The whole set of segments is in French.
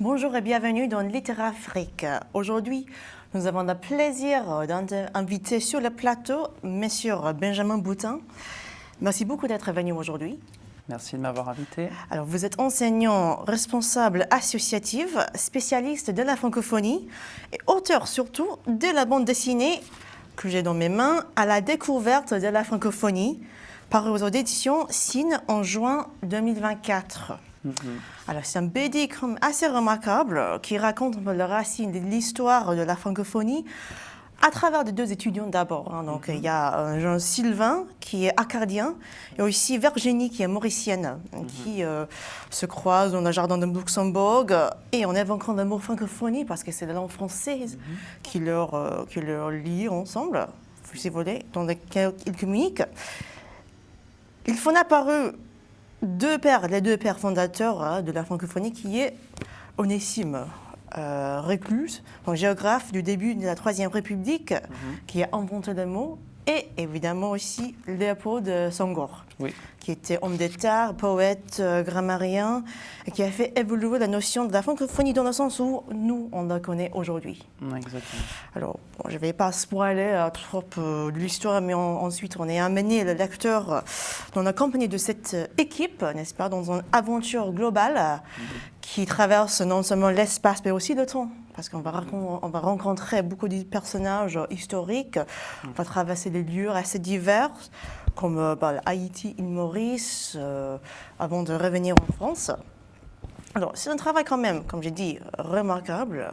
Bonjour et bienvenue dans Littéra-Afrique. Aujourd'hui, nous avons le plaisir d'inviter sur le plateau Monsieur Benjamin Boutin. Merci beaucoup d'être venu aujourd'hui. Merci de m'avoir invité. Alors, vous êtes enseignant responsable associatif, spécialiste de la francophonie et auteur surtout de la bande dessinée que j'ai dans mes mains, À la découverte de la francophonie, parue aux éditions Cine en juin 2024. Alors, c'est un BD assez remarquable qui raconte le racine de l'histoire de la francophonie à travers de deux étudiants d'abord. Donc, il y a Jean Sylvain qui est acadien et aussi Virginie qui est mauricienne, qui se croisent dans le jardin de Luxembourg et en évoquant le mot francophonie parce que c'est la langue française qui leur lie ensemble, si vous voulez, dans laquelle ils communiquent. Ils font apparu les deux pères fondateurs de la francophonie, qui est Onésime Reclus, donc géographe du début de la Troisième République, qui a inventé le mot, et évidemment aussi Léopold Senghor, qui était homme d'État, poète, grammairien, et qui a fait évoluer la notion de la francophonie dans le sens où nous, on la connaît aujourd'hui. Exactement. Alors, bon, je ne vais pas spoiler trop de l'histoire, mais ensuite, on est amené, le lecteur, dans la compagnie de cette équipe, n'est-ce pas, dans une aventure globale qui traverse non seulement l'espace, mais aussi le temps. Parce qu'on va rencontrer beaucoup de personnages historiques, on va traverser des lieux assez divers, comme Haïti, île Maurice, avant de revenir en France. Alors, c'est un travail quand même, comme j'ai dit, remarquable,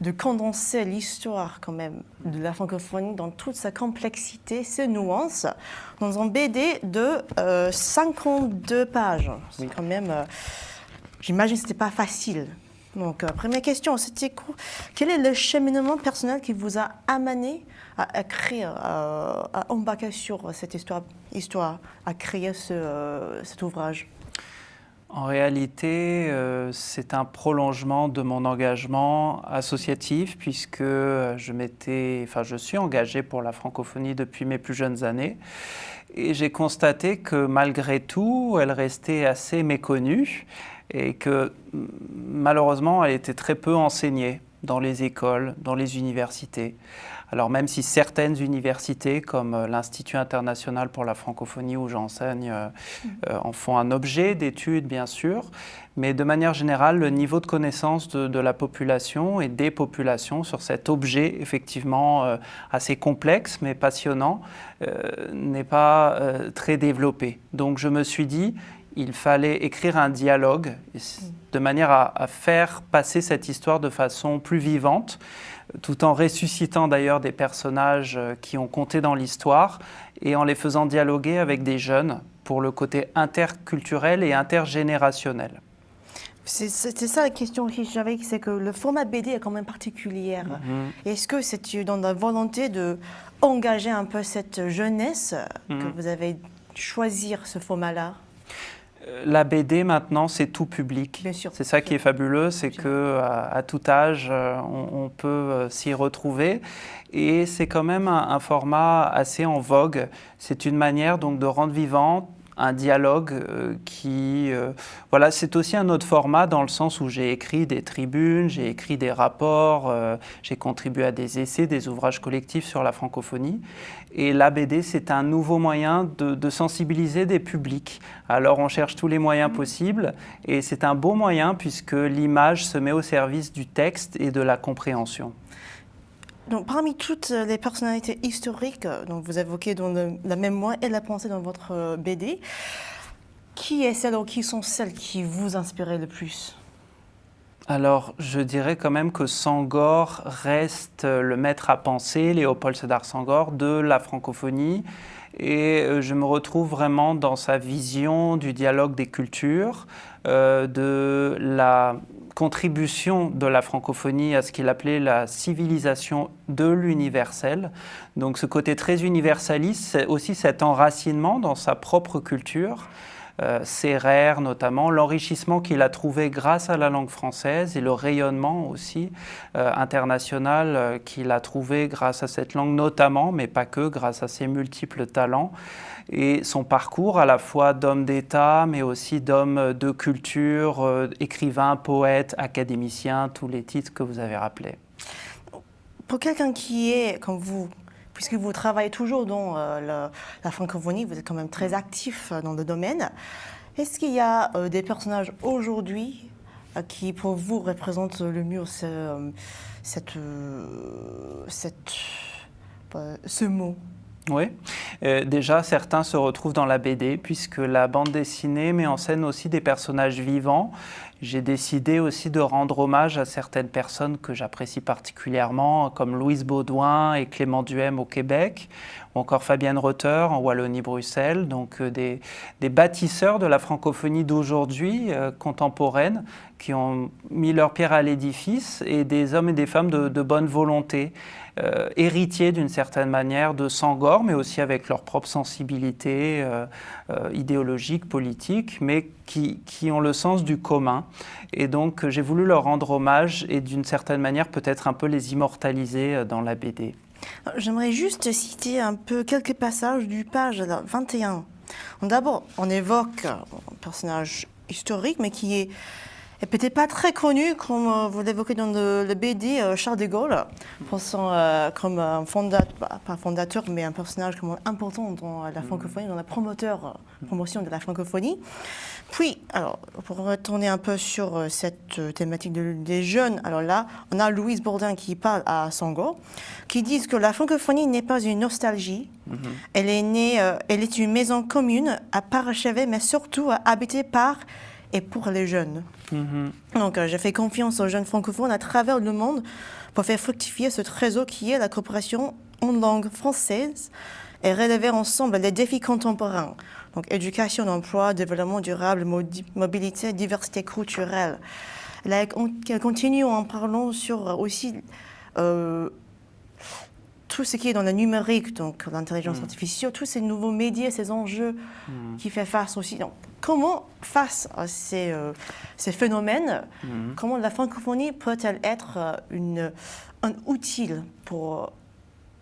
de condenser l'histoire quand même de la francophonie dans toute sa complexité, ses nuances, dans un BD de 52 pages. C'est quand même, j'imagine que ce n'était pas facile. Donc, première question, c'était quoi? Quel est le cheminement personnel qui vous a amené à écrire, à embarquer sur cette histoire, à créer cet ouvrage? En réalité, c'est un prolongement de mon engagement associatif puisque je suis engagé pour la francophonie depuis mes plus jeunes années. Et j'ai constaté que malgré tout, elle restait assez méconnue et que malheureusement, elle était très peu enseignée dans les écoles, dans les universités. Alors même si certaines universités, comme l'Institut international pour la francophonie où j'enseigne, en font un objet d'étude, bien sûr, mais de manière générale, le niveau de connaissance de la population et des populations sur cet objet, effectivement assez complexe mais passionnant, n'est pas très développé. Donc je me suis dit, il fallait écrire un dialogue de manière à faire passer cette histoire de façon plus vivante, tout en ressuscitant d'ailleurs des personnages qui ont compté dans l'histoire et en les faisant dialoguer avec des jeunes pour le côté interculturel et intergénérationnel. C'était ça la question que j'avais, c'est que le format BD est quand même particulier. Est-ce que c'est dans la volonté d'engager un peu cette jeunesse que vous avez choisi ce format-là? La BD maintenant, c'est tout public. Bien sûr. C'est ça qui est fabuleux, c'est qu'à tout âge, on peut s'y retrouver. Et c'est quand même un format assez en vogue. C'est une manière donc de rendre vivant un dialogue c'est aussi un autre format dans le sens où j'ai écrit des tribunes, j'ai écrit des rapports, j'ai contribué à des essais, des ouvrages collectifs sur la francophonie. Et la BD, c'est un nouveau moyen de sensibiliser des publics. Alors on cherche tous les moyens possibles et c'est un beau moyen puisque l'image se met au service du texte et de la compréhension. Donc, parmi toutes les personnalités historiques dont vous évoquez dans la mémoire et la pensée dans votre BD, qui sont celles qui vous inspiraient le plus? Alors, je dirais quand même que Senghor reste le maître à penser, Léopold Sédar Senghor, de la francophonie. Et je me retrouve vraiment dans sa vision du dialogue des cultures, de la contribution de la francophonie à ce qu'il appelait la civilisation de l'universel. Donc ce côté très universaliste, c'est aussi cet enracinement dans sa propre culture, Sérère notamment, l'enrichissement qu'il a trouvé grâce à la langue française et le rayonnement aussi international qu'il a trouvé grâce à cette langue notamment, mais pas que, grâce à ses multiples talents. Et son parcours à la fois d'homme d'État, mais aussi d'homme de culture, écrivain, poète, académicien, tous les titres que vous avez rappelés. Pour quelqu'un qui est comme vous, puisque vous travaillez toujours dans la francophonie, vous êtes quand même très actif dans le domaine, est-ce qu'il y a des personnages aujourd'hui qui pour vous représentent le mieux ce mot? Oui, déjà certains se retrouvent dans la BD puisque la bande dessinée met en scène aussi des personnages vivants. J'ai décidé aussi de rendre hommage à certaines personnes que j'apprécie particulièrement, comme Louise Baudouin et Clément Duhem au Québec, ou encore Fabienne Reuter en Wallonie-Bruxelles, donc des bâtisseurs de la francophonie d'aujourd'hui, contemporaine, qui ont mis leur pierre à l'édifice, et des hommes et des femmes de bonne volonté, héritiers d'une certaine manière de Senghor, mais aussi avec leur propre sensibilité idéologique, politique, mais qui ont le sens du commun. Et donc j'ai voulu leur rendre hommage et d'une certaine manière peut-être un peu les immortaliser dans la BD. J'aimerais juste citer un peu quelques passages du page 21. D'abord, on évoque un personnage historique, mais qui est peut-être pas très connu, comme vous l'évoquez dans le BD, Charles de Gaulle, comme un pas fondateur, mais un personnage important dans la francophonie, dans la promotion de la francophonie. Puis, alors, pour retourner un peu sur cette thématique des jeunes, alors là, on a Louise Bourdin qui parle à Senghor, qui dit que la francophonie n'est pas une nostalgie, elle est une maison commune à parachever, mais surtout habitée par et pour les jeunes. Donc, je fais confiance aux jeunes francophones à travers le monde pour faire fructifier ce trésor qui est la coopération en langue française et relever ensemble les défis contemporains. Donc, éducation, emploi, développement durable, mobilité, diversité culturelle. Là, elle continue en parlant sur aussi tout ce qui est dans le numérique, donc l'intelligence artificielle, tous ces nouveaux médias, ces enjeux qui fait face aussi. Donc, comment, face à ces phénomènes, comment la francophonie peut-elle être un outil pour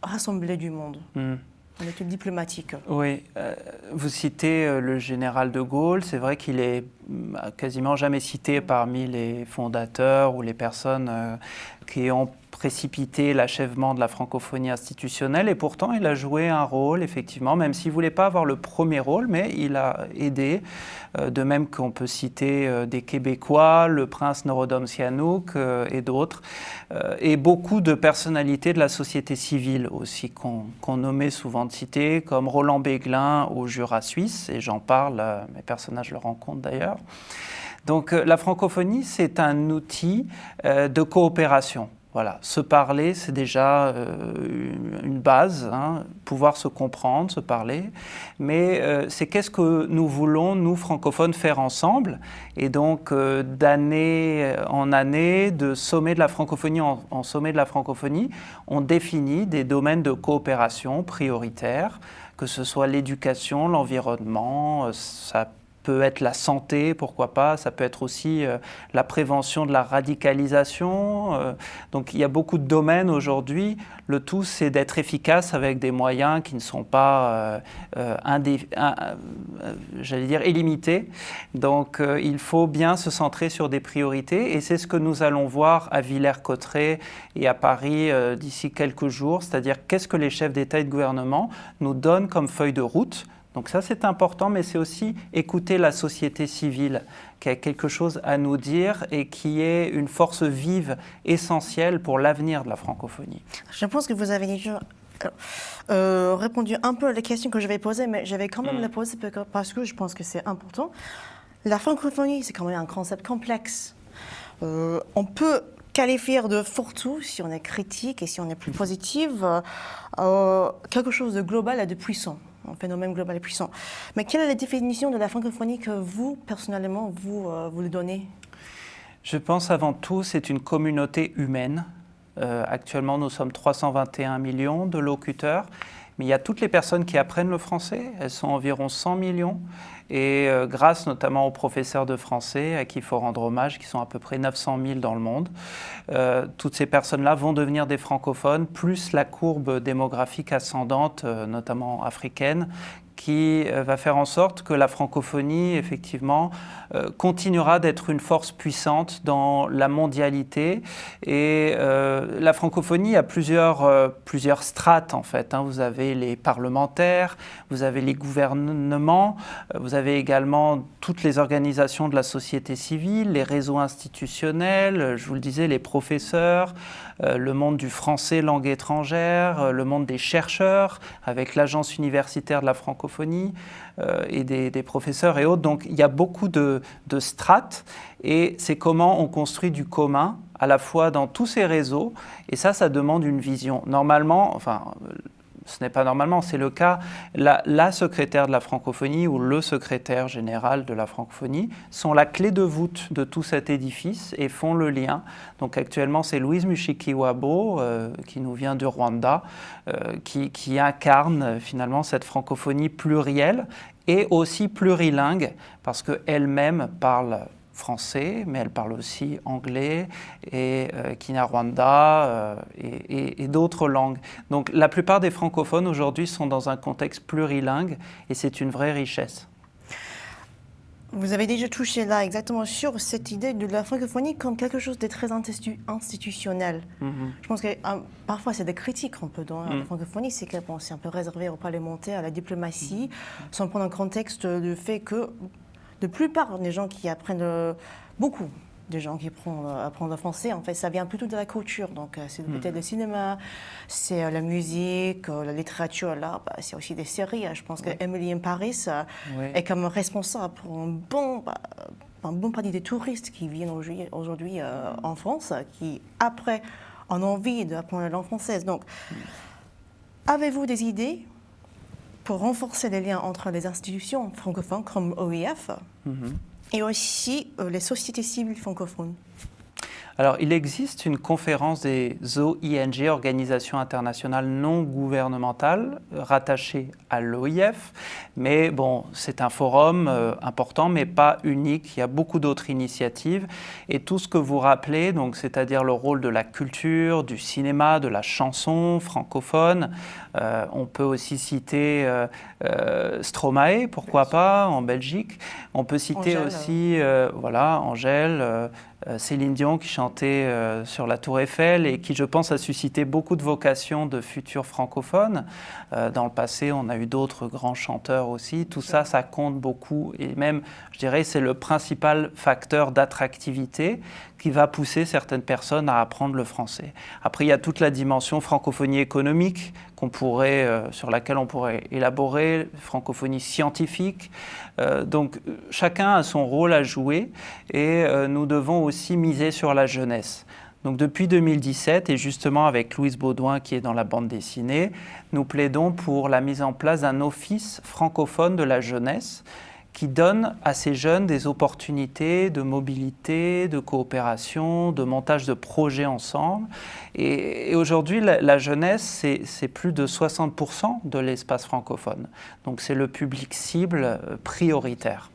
rassembler du monde en études diplomatiques? Oui, vous citez le général de Gaulle. C'est vrai qu'il est quasiment jamais cité parmi les fondateurs ou les personnes qui ont précipité l'achèvement de la francophonie institutionnelle, et pourtant il a joué un rôle, effectivement, même s'il ne voulait pas avoir le premier rôle, mais il a aidé, de même qu'on peut citer des Québécois, le prince Norodom Sihanouk et d'autres, et beaucoup de personnalités de la société civile aussi, qu'on nommait souvent de citer, comme Roland Béglin au Jura suisse, et j'en parle, mes personnages le rencontrent d'ailleurs. Donc la francophonie, c'est un outil de coopération. Voilà, se parler, c'est déjà une base, pouvoir se comprendre, se parler. Mais c'est qu'est-ce que nous voulons, nous, francophones, faire ensemble. Et donc, d'année en année, de sommet de la francophonie en sommet de la francophonie, on définit des domaines de coopération prioritaires, que ce soit l'éducation, l'environnement, ça peut être la santé, pourquoi pas, ça peut être aussi la prévention de la radicalisation. Donc il y a beaucoup de domaines aujourd'hui. Le tout, c'est d'être efficace avec des moyens qui ne sont pas, j'allais dire, illimités. Donc il faut bien se centrer sur des priorités, et c'est ce que nous allons voir à Villers-Cotterêts et à Paris d'ici quelques jours, c'est-à-dire qu'est-ce que les chefs d'État et de gouvernement nous donnent comme feuille de route. Donc ça, c'est important, mais c'est aussi écouter la société civile, qui a quelque chose à nous dire et qui est une force vive, essentielle pour l'avenir de la francophonie. Je pense que vous avez déjà répondu un peu à la question que je vais poser, mais je vais quand même la poser parce que je pense que c'est important. La francophonie, c'est quand même un concept complexe. On peut qualifier de fourre-tout, si on est critique et si on est plus positif, quelque chose de global et de puissant. Un phénomène global et puissant. Mais quelle est la définition de la francophonie que vous, personnellement, vous le donnez? Je pense avant tout c'est une communauté humaine. Actuellement, nous sommes 321 millions de locuteurs. Mais il y a toutes les personnes qui apprennent le français, elles sont environ 100 millions. Et grâce notamment aux professeurs de français à qui il faut rendre hommage, qui sont à peu près 900 000 dans le monde, toutes ces personnes-là vont devenir des francophones, plus la courbe démographique ascendante, notamment africaine, qui va faire en sorte que la francophonie, effectivement, continuera d'être une force puissante dans la mondialité. Et la francophonie a plusieurs strates, en fait. Vous avez les parlementaires, vous avez les gouvernements, vous avez également toutes les organisations de la société civile, les réseaux institutionnels, je vous le disais, les professeurs, le monde du français langue étrangère, le monde des chercheurs, avec l'agence universitaire de la francophonie et des professeurs et autres. Donc il y a beaucoup de strates et c'est comment on construit du commun à la fois dans tous ces réseaux et ça demande une vision. Normalement, enfin ce n'est pas normalement, c'est le cas, la secrétaire de la francophonie ou le secrétaire général de la francophonie sont la clé de voûte de tout cet édifice et font le lien. Donc actuellement, c'est Louise Mushikiwabo, qui nous vient du Rwanda, qui incarne finalement cette francophonie plurielle et aussi plurilingue, parce qu'elle-même parle français, mais elle parle aussi anglais et Kinyarwanda et d'autres langues. Donc la plupart des francophones aujourd'hui sont dans un contexte plurilingue et c'est une vraie richesse. Vous avez déjà touché là exactement sur cette idée de la francophonie comme quelque chose de très institutionnel. Je pense que parfois c'est des critiques un peu dans la francophonie, c'est que bon, c'est un peu réservé aux parlementaires, à la diplomatie, sans prendre en contexte le fait que la plupart des gens qui apprennent, beaucoup des gens qui apprennent le français, en fait, ça vient plutôt de la culture. Donc, c'est peut-être le cinéma, c'est la musique, la littérature. Là, c'est aussi des séries. Je pense que Emily in Paris est comme responsable pour un bon parti des touristes qui viennent aujourd'hui en France, qui, après, ont envie d'apprendre la langue française. Donc, avez-vous des idées pour renforcer les liens entre les institutions francophones comme OIF et aussi les sociétés civiles francophones? Alors, il existe une conférence des OING, Organisations internationales non gouvernementales, rattachée à l'OIF. Mais bon, c'est un forum important, mais pas unique. Il y a beaucoup d'autres initiatives. Et tout ce que vous rappelez, donc, c'est-à-dire le rôle de la culture, du cinéma, de la chanson francophone. On peut aussi citer Stromae, pourquoi pas, en Belgique. On peut citer Angèle, aussi Angèle, Céline Dion qui chantait sur la Tour Eiffel et qui, je pense, a suscité beaucoup de vocations de futurs francophones. Dans le passé, on a eu d'autres grands chanteurs aussi. Tout ça, ça compte beaucoup et même, je dirais, c'est le principal facteur d'attractivité qui va pousser certaines personnes à apprendre le français. Après, il y a toute la dimension francophonie économique sur laquelle on pourrait élaborer, francophonie scientifique. Donc, chacun a son rôle à jouer et nous devons aussi miser sur la jeunesse. Donc, depuis 2017, et justement avec Louise Baudouin qui est dans la bande dessinée, nous plaidons pour la mise en place d'un office francophone de la jeunesse qui donne à ces jeunes des opportunités de mobilité, de coopération, de montage de projets ensemble. Et aujourd'hui, la jeunesse, c'est plus de 60% de l'espace francophone. Donc c'est le public cible prioritaire.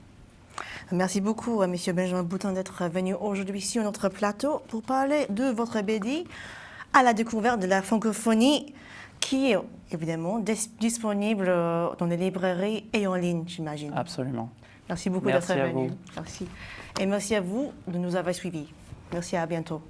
Merci beaucoup, M. Benjamin Boutin, d'être venu aujourd'hui sur notre plateau pour parler de votre BD à la découverte de la francophonie, qui est évidemment disponible dans les librairies et en ligne, j'imagine. Absolument. Merci beaucoup d'être venu. Merci. Et merci à vous de nous avoir suivis. Merci, à bientôt.